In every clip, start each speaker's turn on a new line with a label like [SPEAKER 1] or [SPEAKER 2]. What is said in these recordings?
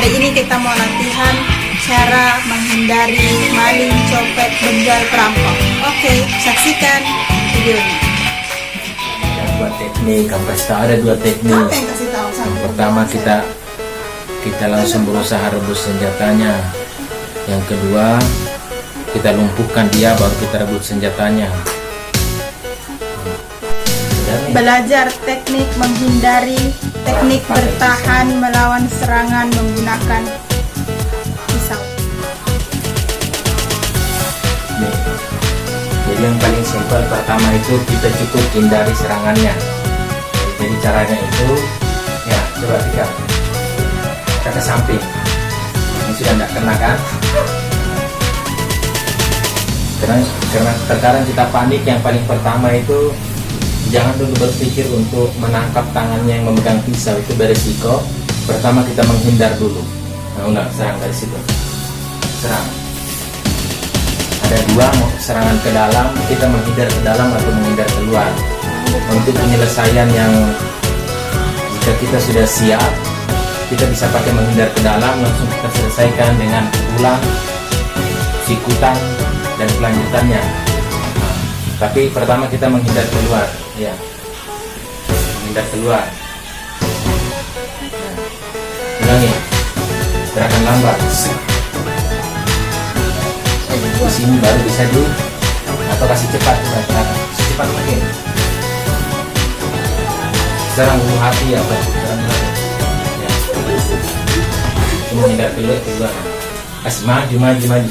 [SPEAKER 1] Hari ini kita mau latihan cara menghindari maling, copet, begal, perampok. Oke, saksikan videonya.
[SPEAKER 2] Ada dua teknik, ada dua teknik.
[SPEAKER 1] Apa yang kasih tahu?
[SPEAKER 2] Yang pertama kita langsung berusaha rebus senjatanya. Yang kedua kita lumpuhkan dia baru kita rebut senjatanya.
[SPEAKER 1] Belajar teknik menghindari, teknik bertahan melawan serangan menggunakan pisau.
[SPEAKER 2] Nih. Jadi yang paling simpel pertama itu kita cukup hindari serangannya. Jadi caranya itu ya coba kita ke samping. Ini sudah tidak kena kan? Karena terkadang kita panik, yang paling pertama itu jangan dulu berpikir untuk menangkap tangannya yang memegang pisau, itu beresiko. Pertama kita menghindar dulu. Nah, ulang, serang dari situ. Serang. Ada dua, mau serangan ke dalam, kita menghindar ke dalam atau menghindar keluar. Untuk penyelesaian yang jika kita sudah siap, kita bisa pakai menghindar ke dalam, langsung kita selesaikan dengan pukulan, sikutan, dan kelanjutannya. Tapi pertama kita menghindar keluar, ya, menghindar keluar. Ulangi, gerakan lambat. Di sini baru bisa atau kasih cepat, cepat makin. Serang bulu hati apa? Serang bulu hati. Ya. Menghindar keluar. Kasih maju,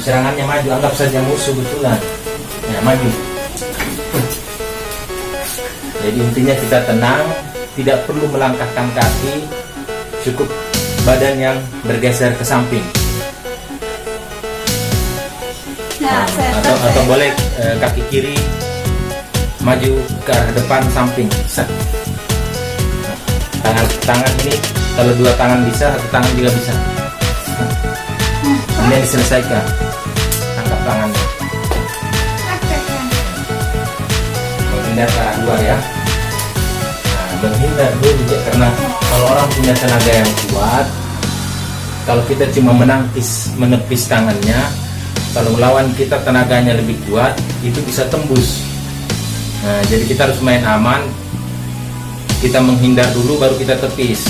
[SPEAKER 2] serangannya maju, anggap saja musuh betulan. Ya, maju. Jadi intinya kita tenang, tidak perlu melangkahkan kaki, cukup badan yang bergeser ke samping. Atau boleh kaki kiri maju ke arah depan samping. Tangan ini kalau dua tangan bisa, satu tangan juga bisa. Ini yang diselesaikan. Tangkap tangannya. Menghindar ke arah luar ya. Nah, menghindar dulu ya, karena kalau orang punya tenaga yang kuat, kalau kita cuma menepis tangannya, kalau melawan kita tenaganya lebih kuat, itu bisa tembus. Nah, jadi kita harus main aman. Kita menghindar dulu baru kita tepis.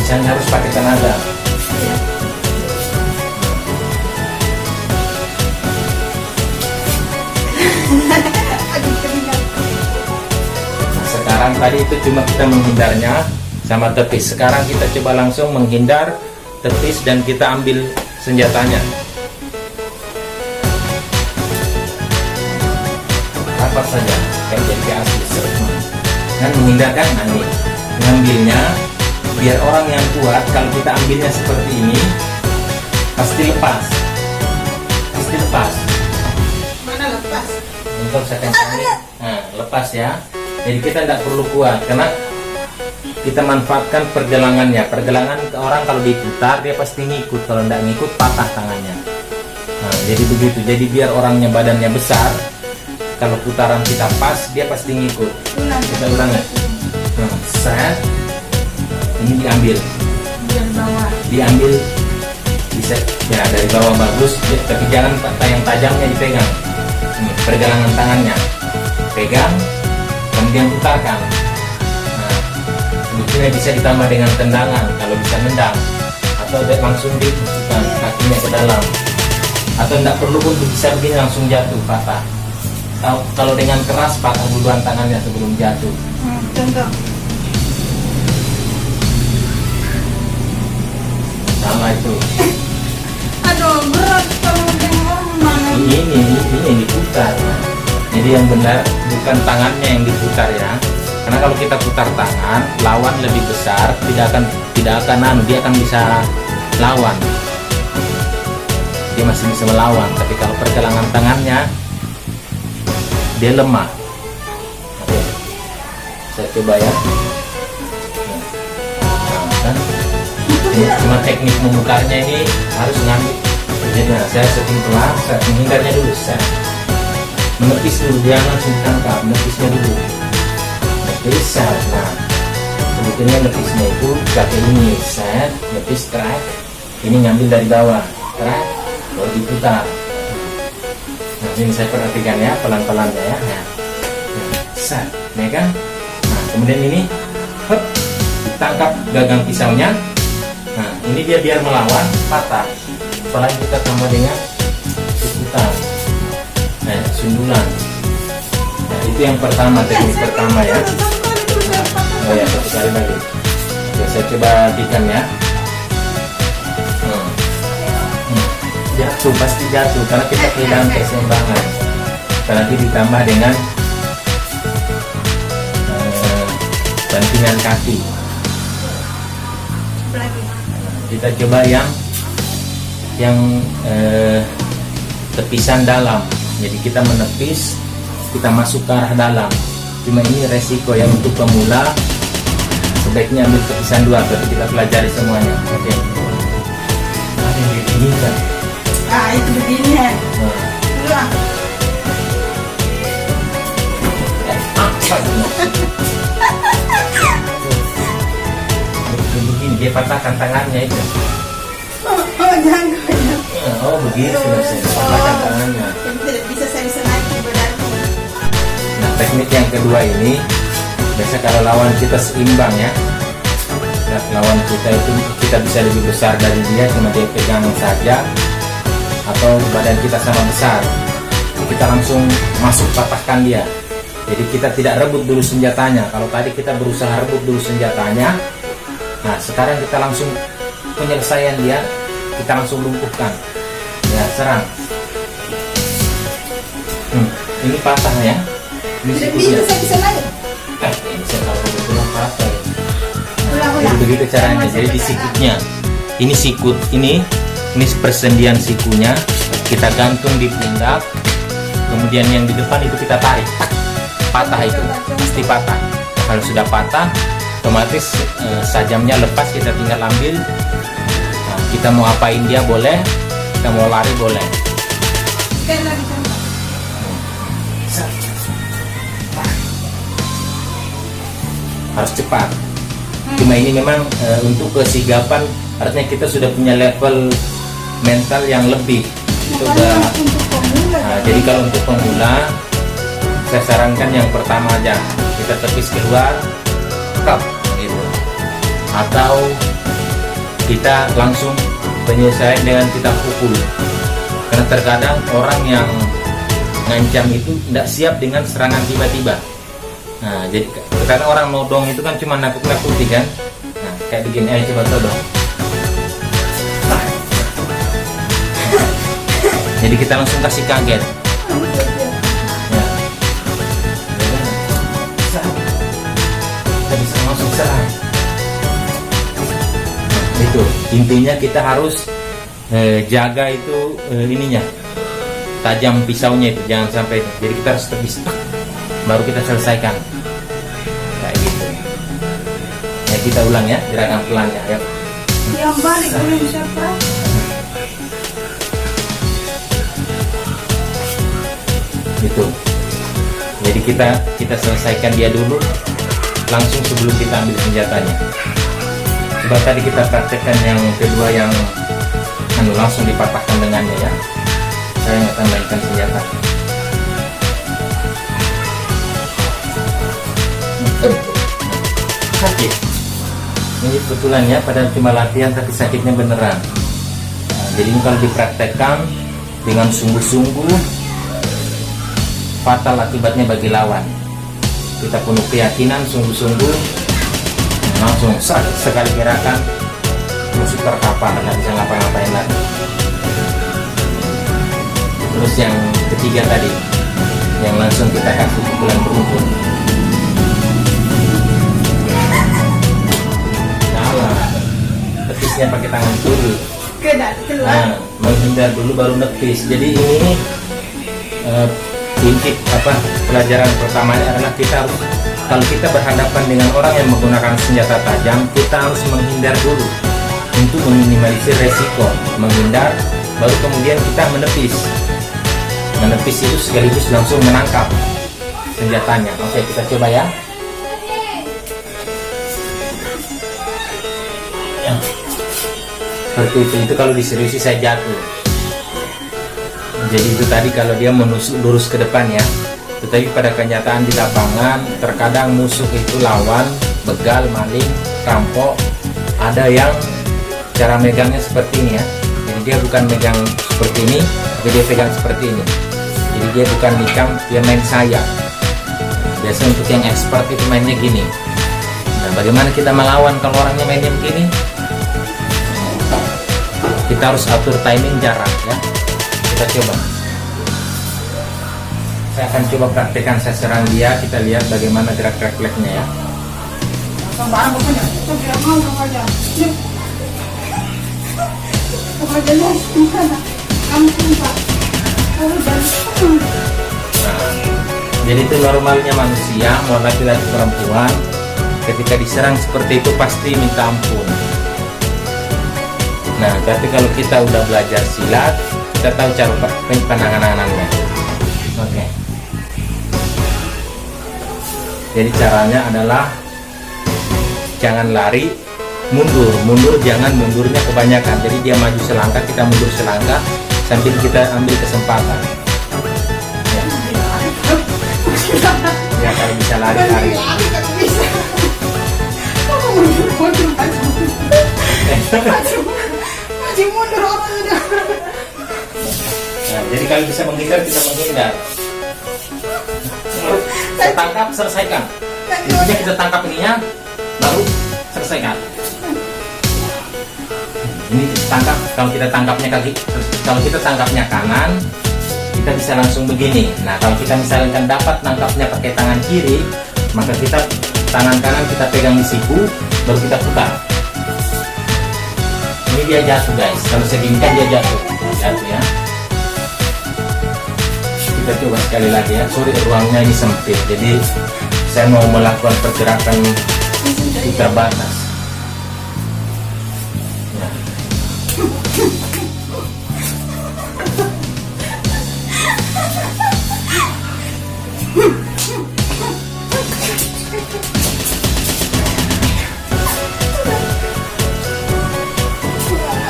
[SPEAKER 2] Misalnya harus pakai tenaga. Nah, sekarang tadi itu cuma kita menghindarnya sama tepis. Sekarang kita coba langsung menghindar, tepis, dan kita ambil senjatanya. Apa saja kayak jadi asli. Dan menghindarkan, nanti mengambilnya. Biar orang yang kuat, kalau kita ambilnya seperti ini, pasti lepas.
[SPEAKER 1] Mana lepas?
[SPEAKER 2] Untuk lepas ya. Jadi kita tidak perlu kuat, karena kita manfaatkan pergelangannya. Pergelangan orang kalau diputar dia pasti ngikut, kalau tidak ngikut patah tangannya. Nah, jadi begitu. Jadi biar orangnya badannya besar, kalau putaran kita pas dia pasti ngikut. Kita ulangi. Set. Ini diambil bisa ya dari bawah bagus, tapi jangan yang tajamnya dipegang. Ini pergelangan tangannya pegang, kemudian putarkan. Nah, sebetulnya bisa ditambah dengan tendangan kalau bisa nendang, atau langsung dimasukkan kakinya ke dalam, atau tidak perlu pun bisa begini langsung jatuh patah. Kalau dengan keras patah duluan tangannya sebelum jatuh.
[SPEAKER 1] Contoh.
[SPEAKER 2] Sama itu.
[SPEAKER 1] Aduh, berat kalau orang mana.
[SPEAKER 2] Ini yang diputar. Jadi yang benar bukan tangannya yang diputar ya. Karena kalau kita putar tangan, lawan lebih besar, dia akan bisa lawan. Dia masih bisa melawan. Tapi kalau pergelangan tangannya, dia lemah. Oke. Saya coba ya. Nah, cuma teknik memukanya ini harus ngambil. Jadi saya setting pelan, saya menghindarnya dulu, saya menepis dulu, dia langsung tangkap, menepisnya dulu, menepis, nah Sebetulnya nepisnya itu pakai ini, set, nepis track. Ini ngambil dari bawah, track, baru diputar. Nah, ini saya perhatikan ya, pelan-pelan ya. Nah, set, megang. Nah, kemudian ini, hop, ditangkap gagang pisaunya. Nah, ini dia biar melawan, patah. Setelah kita tambah dengan putar. Nah, sundulan. Nah, itu yang pertama, teknik pertama ya. Oh ya, satu kali lagi. Oke, saya coba bikin ya. Jatuh, pasti jatuh karena kita kehilangan keseimbangan. Karena nanti ditambah dengan bantingan kaki. Kita coba yang tepisan dalam. Jadi kita menepis, kita masuk ke arah dalam. Cuma ini resiko ya untuk pemula. Sebaiknya ambil tepisan dua, tapi kita pelajari semuanya. Oke. Nah, ini kan.
[SPEAKER 1] Itu begini ya. Ulang.
[SPEAKER 2] Begini dia patahkan tangannya itu.
[SPEAKER 1] Jangan.
[SPEAKER 2] Oh begitu maksudnya, patahkan tangannya.
[SPEAKER 1] Tidak bisa saya naik badanku.
[SPEAKER 2] Nah, teknik yang kedua ini biasa kalau lawan kita seimbang ya. Nah, lawan kita itu kita bisa lebih besar dari dia, cuma dia pegang saja, atau badan kita sama besar, kita langsung masuk patahkan dia. Jadi kita tidak rebut dulu senjatanya. Kalau tadi kita berusaha rebut dulu senjatanya, nah sekarang kita langsung penyelesaian dia, kita langsung lumpuhkan ya, serang. Ini patah ya, ini sikunya.
[SPEAKER 1] Saya bisa naik.
[SPEAKER 2] Ini saya tahu betul patah.
[SPEAKER 1] Ulang.
[SPEAKER 2] Jadi begitu caranya. Jadi di sikutnya, ini sikut ini persendian sikunya, kita gantung di pundak, kemudian yang di depan itu kita tarik, patah itu pasti patah. Kalau sudah patah, otomatis sajamnya lepas, kita tinggal ambil. Nah, kita mau apain dia boleh, kita mau lari boleh.
[SPEAKER 1] Sekali lagi contoh.
[SPEAKER 2] Harus cepat. Cuma ini memang untuk kesigapan, artinya kita sudah punya level mental yang lebih. Itu udah. Nah, jadi kalau untuk pemula, saya sarankan yang pertama aja, kita tepis keluar, kap, gitu. Atau kita langsung penyelesaian dengan kita pukul. Karena terkadang orang yang ngancam itu tidak siap dengan serangan tiba-tiba. Nah, jadi terkadang orang nodong itu kan cuma nakut-nakuti kan. Nah, kayak begini, ayo coba todong. Jadi kita langsung kasih kaget. Ya. Kita bisa langsung serang. Itu intinya, kita harus jaga itu ininya, tajam pisaunya itu, jangan sampai. Jadi kita harus tepis, baru kita selesaikan. Kayak gitu. Ya, kita ulang ya, gerakan pelan ya. Ayo.
[SPEAKER 1] Yang balik belum siapa?
[SPEAKER 2] Gitu. Jadi kita selesaikan dia dulu, langsung sebelum kita ambil senjatanya. Coba tadi kita praktekkan yang kedua, yang langsung dipatahkan dengannya ya. Saya nggak tambahkan senjata. Sakit. Ini kebetulan ya, padahal cuma latihan tapi sakitnya beneran. Nah, jadi ini kalau dipraktekkan dengan sungguh-sungguh, fatal akibatnya bagi lawan. Kita penuh keyakinan, sungguh-sungguh, langsung sekali gerakan musik terkapar, nggak bisa ngapa-ngapain lagi. Terus yang ketiga tadi, yang langsung kita kasih pukulan beruntun. Salah, tepisnya pakai tangan kiri.
[SPEAKER 1] Keluar.
[SPEAKER 2] Nah, menghindar dulu baru nepis. Jadi ini inti pelajaran pertamanya adalah kita harus, kalau kita berhadapan dengan orang yang menggunakan senjata tajam, kita harus menghindar dulu untuk meminimalisir resiko. Menghindar, baru kemudian kita menepis. Menepis itu sekaligus langsung menangkap senjatanya. Oke, kita coba ya. Seperti itu kalau diseriusi saya jatuh. Jadi itu tadi kalau dia menusuk lurus ke depan ya. Tetapi pada kenyataan di lapangan terkadang musuh itu lawan, begal, maling, rampok. Ada yang cara megangnya seperti ini ya. Jadi dia bukan megang seperti ini, tapi dia pegang seperti ini. Jadi dia bukan nikam, dia main sayap. Biasa untuk yang expert itu mainnya gini. Nah, bagaimana kita melawan kalau orangnya mainnya begini? Kita harus atur timing jarak ya. Kita coba. Saya akan coba praktekkan, saya serang dia, kita lihat bagaimana gerak refleksnya ya. Nah, jadi itu normalnya manusia, mau laki-laki perempuan, ketika diserang seperti itu pasti minta ampun. Nah, tapi kalau kita udah belajar silat, kita tahu cara penanganannya. Oke. Jadi caranya adalah jangan lari, mundur jangan mundurnya kebanyakan. Jadi dia maju selangkah, kita mundur selangkah sambil kita ambil kesempatan. Ya kalau bisa lari. Nah, jadi kalau bisa menghindar kita menghindar. Kita tangkap, selesaikan. Intinya kita tangkap ininya, baru selesaikan. Ini kita tangkap. Kalau kita tangkapnya kalau kita tangkapnya kanan, kita bisa langsung begini. Nah, kalau kita misalkan dapat nangkapnya pakai tangan kiri, maka kita tangan kanan kita pegang di siku, baru kita putar. Ini dia jatuh guys. Kalau segini kan dia jatuh ya. Kita coba sekali lagi ya. Sorry ruangnya ini sempit, jadi saya mau melakukan pergerakan putar batas. Ya.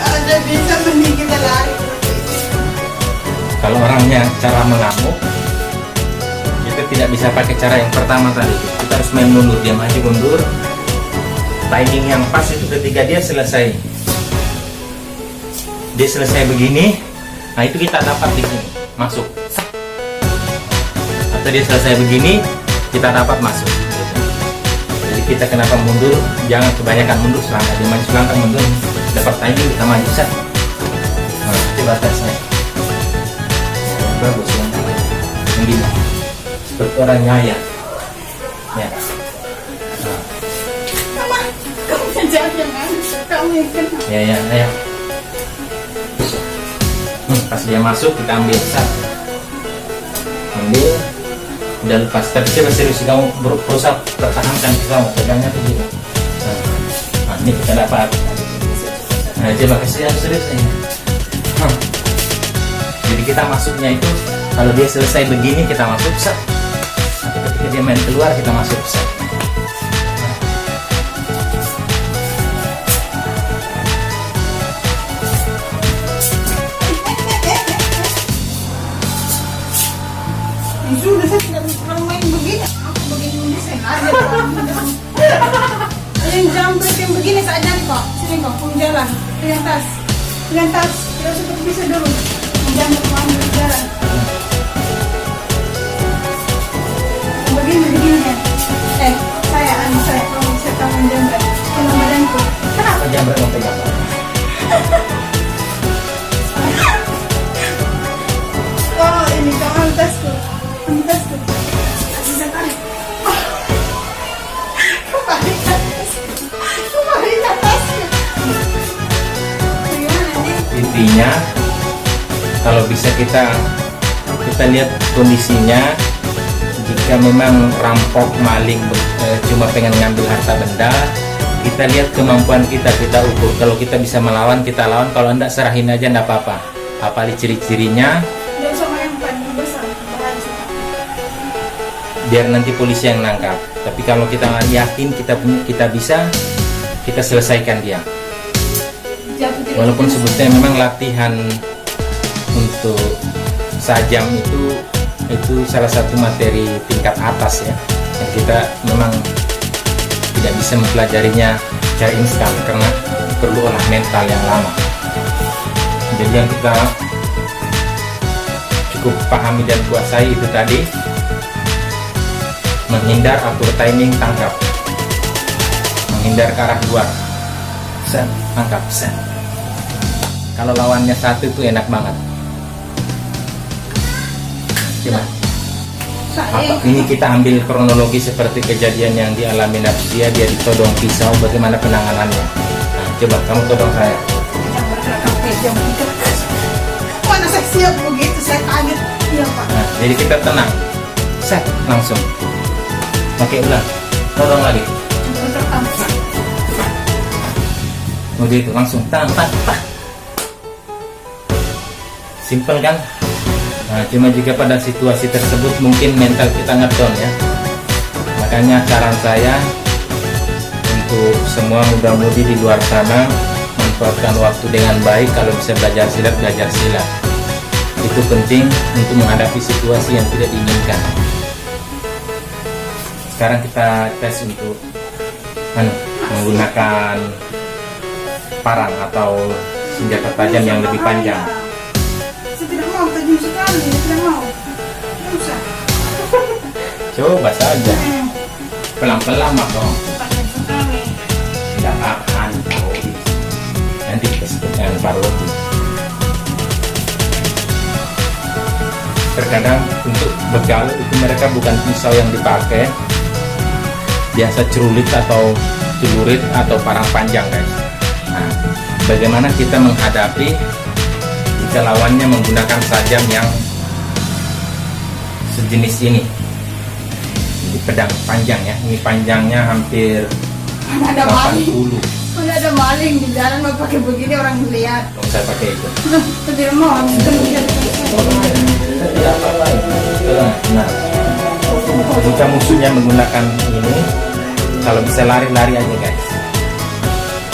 [SPEAKER 1] Ada bisa mending kita lari.
[SPEAKER 2] Kalau orangnya cara mengamuk, kita tidak bisa pakai cara yang pertama tadi. Kita harus main mundur, dia maju mundur. Timing yang pas itu ketika dia selesai begini, nah itu kita dapat di sini masuk. Atau dia selesai begini, kita dapat masuk. Jadi kita kenapa mundur? Jangan kebanyakan mundur, selangkah dia maju selangkah mundur, dapat timing kita maju set. Nah, coba tes saya. Bagus ya, begini seperti orang nyaya ya.
[SPEAKER 1] Mama, kamu jangan, kamu yang kena.
[SPEAKER 2] Ya. Pas dia masuk kita ambil ambil, udah lepas. Tapi coba serius kamu berusaha pertahankan, kamu pegangnya begini. Nah, ini kita dapat. Nah, coba kasih yang serius ini. Jadi kita masuknya itu kalau dia selesai begini kita masuk set. Nah, ketika dia main keluar kita masuk set.
[SPEAKER 1] Sudah saya tidak pernah main begini. Aku begini saya ada. Yang jambret yang begini saja nih kok. Sini kok, kamu jalan. Pegang tas. Kita seperti bisa dulu. Jangan ambil jalan. Begini ya. Saya kalau saya kamu jambret. Kena badanku. Kenapa
[SPEAKER 2] Jambret mau pegang.
[SPEAKER 1] Oh ini kamu tasku. Bisa tarik. Kembali ke tasku. Gimana nih?
[SPEAKER 2] Intinya kalau bisa kita lihat kondisinya. Jika memang rampok maling cuma pengen ngambil harta benda, kita lihat kemampuan kita ukur. Kalau kita bisa melawan, kita lawan. Kalau enggak, serahin aja, enggak apa-apa. Apalagi ciri-cirinya,
[SPEAKER 1] Dan sama yang paling besar
[SPEAKER 2] biar nanti polisi yang nangkap. Tapi kalau kita yakin kita bisa, kita selesaikan dia. Walaupun sebetulnya memang latihan untuk sajam itu salah satu materi tingkat atas ya, yang kita memang tidak bisa mempelajarinya secara instan karena perlu olah mental yang lama. Jadi yang kita cukup pahami dan kuasai itu tadi, menghindar, atur timing, tangkap, menghindar ke arah luar, set, tangkap, set. Kalau lawannya satu itu enak banget. Gimana? Ini kita ambil kronologi seperti kejadian yang dialami Nafsia, dia ditodong pisau, bagaimana penanganannya. Nah, coba kamu todong saya.
[SPEAKER 1] Mana saya siap begitu, saya kaget. Iya Pak.
[SPEAKER 2] Nah, jadi kita tenang, set, langsung. Oke, ulang, todong lagi. Begitu, langsung, tang. Simple kan? Nah, cuma juga pada situasi tersebut mungkin mental kita ngedown ya. Makanya saran saya untuk semua muda-mudi di luar sana, manfaatkan waktu dengan baik. Kalau bisa belajar silat, belajar silat. Itu penting untuk menghadapi situasi yang tidak diinginkan. Sekarang kita tes untuk menggunakan parang atau senjata tajam yang lebih panjang.
[SPEAKER 1] Saya tidak mau, tajam sekali, saya tidak mau. Tidak usah.
[SPEAKER 2] Coba saja, pelan-pelan dong.
[SPEAKER 1] Tajam sekali.
[SPEAKER 2] Tidak akan, nanti kita sebut dengan parodi. Terkadang untuk begal itu mereka bukan pisau yang dipakai, biasa celurit atau celurit atau parang panjang guys. Nah, bagaimana kita menghadapi jika lawannya menggunakan sajam yang sejenis ini? Ini pedang panjang ya, ini panjangnya hampir
[SPEAKER 1] Mana ada maling?
[SPEAKER 2] 80.
[SPEAKER 1] Mana ada maling di jalan mau pakai begini orang lihat.
[SPEAKER 2] Kalau saya pakai itu.
[SPEAKER 1] Saya tidak mau,
[SPEAKER 2] Tidak apa-apa. Nah, jika musuhnya menggunakan ini, kalau bisa lari-lari aja guys.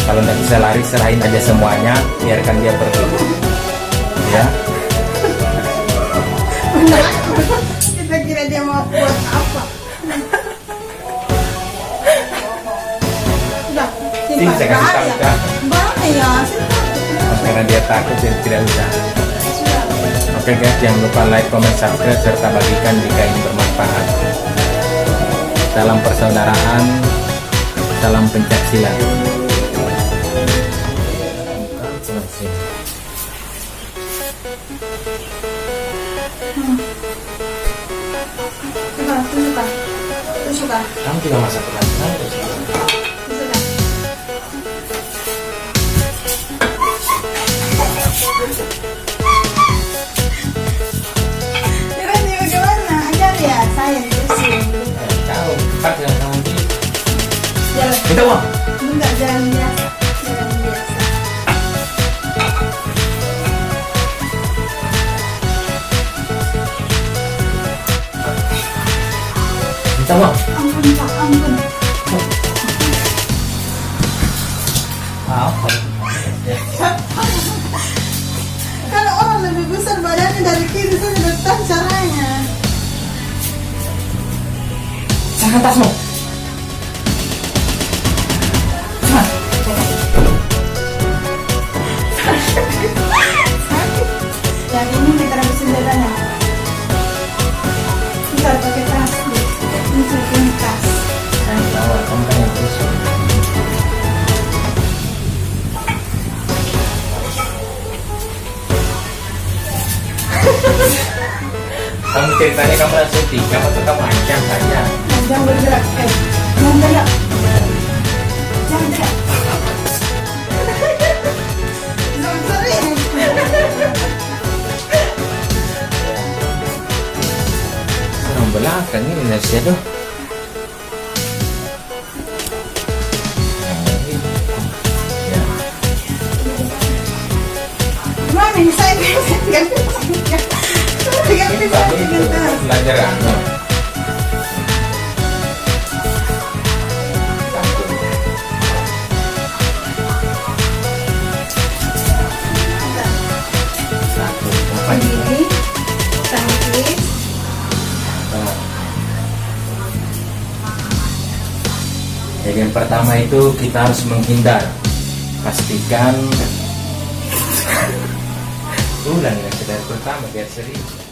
[SPEAKER 2] Kalau nggak bisa lari, serahin aja semuanya, biarkan dia pergi. Ya.
[SPEAKER 1] Benar. Kita kira dia mau buat apa? Sudah,
[SPEAKER 2] Sini saya kasih tahu kan.
[SPEAKER 1] Bahaya, saya takut.
[SPEAKER 2] Karena dia takut dan tidak usah.
[SPEAKER 1] Sudah.
[SPEAKER 2] Oke guys, jangan lupa like, comment, subscribe, serta bagikan jika ini bermanfaat. Salam persaudaraan, salam pencak silat.
[SPEAKER 1] Coba, tunjukkan. Tunjukkan.
[SPEAKER 2] Kamu juga masak pelan-pelan.
[SPEAKER 1] Tunjukkan. Caranya bagaimana? Ajar ya, saya dikasih.
[SPEAKER 2] Tahu, cepat yang kamu pilih.
[SPEAKER 1] Jalan.
[SPEAKER 2] Minta uang.
[SPEAKER 1] Enggak, jalan biasa. Jalan biasa.
[SPEAKER 2] Minta uang.
[SPEAKER 1] Ampun Pak, ampun.
[SPEAKER 2] Apa?
[SPEAKER 1] Kalau orang lebih besar badannya dari kiri, saya sudah tahu caranya.
[SPEAKER 2] Sangat tasmu. Cepat.
[SPEAKER 1] Yang ini kita habisin dadanya. Kita pakai tas. Ini pakai tas.
[SPEAKER 2] Tahu, kamu kan yang tusuk. Kamu ceritanya kamu langsung tikam atau kamu ancam saja?
[SPEAKER 1] Jangan bergerak, jangan gerak. Jangan gerak. Jangan sering.
[SPEAKER 2] Orang belakang ini nasi aduh. Ya.
[SPEAKER 1] Gimana ini saya ganti
[SPEAKER 2] Ini bagus itu pelajaran. Jadi yang pertama itu kita harus menghindar. Pastikan ulang ya dari pertama biar serius.